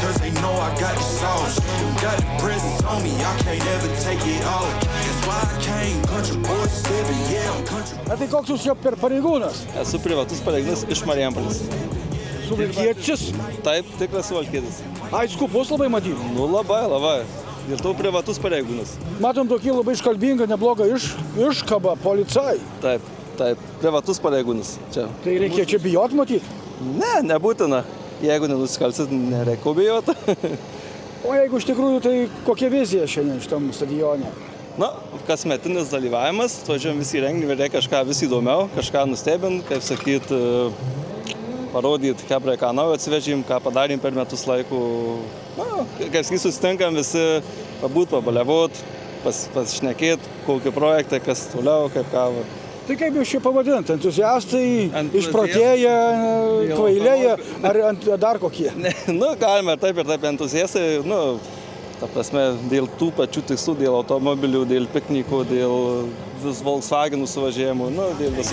Cause they know I got the sauce. Got the presents on me, I can't ever take it off. That's why I came, country boy stepping, yeah, I'm country. Na tai koks jūs jau per pareigūnas? Esu privatus pareigūnas iš Marijampolės. Suvalkietis? Taip, tikras suvalkietis. Ai, skupus labai matyti. Nu labai. Ir tu privatus pareigūnas. Matom tokį labai iškalbingą, neblogą iškabą, policai. Taip, privatus pareigūnas čia. Tai reikia čia bijot matyti? Ne, nebūtina. Jeigu nenusikalsit, nereikia bijoti. O jeigu iš tikrųjų, tai kokia vizija šiandien šitam stadione? Na, kasmetinis dalyvavimas, atvažiuojam visi renginį, reikia kažką vis įdomiau, kažką nustebint, kaip sakyt, parodyti, ką naujo atsivežim, ką padarėm per metus laikų. Na, kaip sakyt, susitinkam visi pabūt, pabaliavot, pasišnekėt, kokį projektą, kas toliau, kaip ką. Tai kaip jūs čia pavadint? Entuziastai, išprotėję, kvailėję ar dar kokie? Nu, galime ir taip entuziastai, nu, ta prasme, dėl tų pačių tikslų, dėl automobilių, dėl piknikų, dėl Volkswagenų suvažiavimų, nu, dėl visko.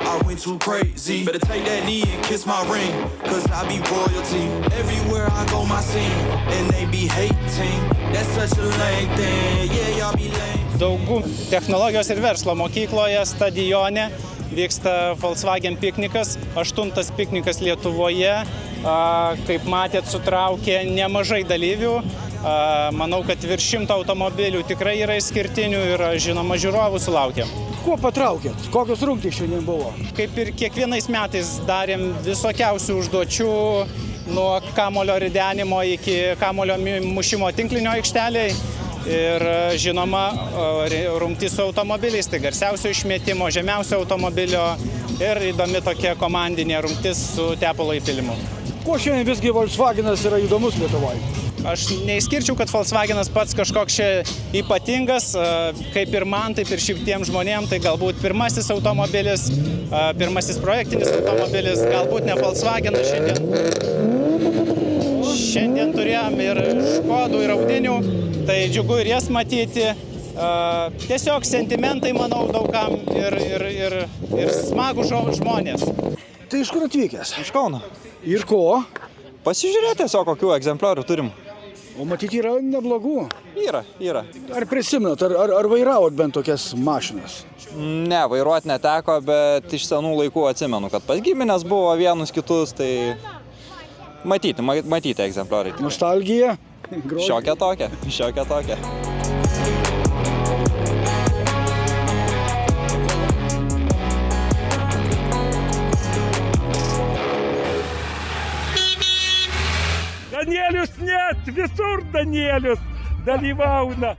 I went too crazy. Better take that knee and kiss my ring, cause I be royalty. Everywhere I go, my scene, and they be hating. That's such a lame thing. Yeah, y'all be lame. Daugų technologijos ir verslo mokykloje stadione vyksta Volkswagen piknikas, 8. piknikas Lietuvoje. Kaip matėt, sutraukė nemažai dalyvių. Manau, kad virš 100 automobilių tikrai yra išskirtinių ir, žinoma, žiūrovų sulaukėm. Kuo patraukėt? Kokios rungtys šiandien buvo? Kaip ir kiekvienais metais darėm visokiausių užduočių, nuo kamulio ridenimo iki kamulio mušimo tinklinio aikšteliai. Ir, žinoma, rungtys su automobiliais, tai garsiausio išmetimo, žemiausio automobilio ir įdomi tokia komandinė rungtis su tepalo įpilimu. Kuo šiandien visgi Volkswagenas yra įdomus Lietuvoje? Aš neišskirčiau, kad Volkswagenas pats kažkoks čia ypatingas, kaip ir man, taip ir šitiems žmonėms, tai galbūt pirmasis automobilis, pirmasis projektinis automobilis, galbūt ne Volkswagenas šiandien. Šiandien turėjom ir Škodų, ir Audinių, tai džiugu ir jas matyti. Tiesiog sentimentai, manau, daugam ir smagų žmonės. Tai iš kur atvykęs? Iš Kauno. Ir ko? Pasižiūrėti tiesiog, kokių egzempliorių turim. O matyti yra neblogų. Yra. Ar prisimenat, ar vairavot bent tokias mašinas? Ne, vairuoti neteko, bet iš senų laikų atsimenu, kad pas giminės buvo vienus kitus, tai matyti egzemplioriai. Nostalgija? Šiokia tokia. Danielius net, visur Danielius dalyvauna.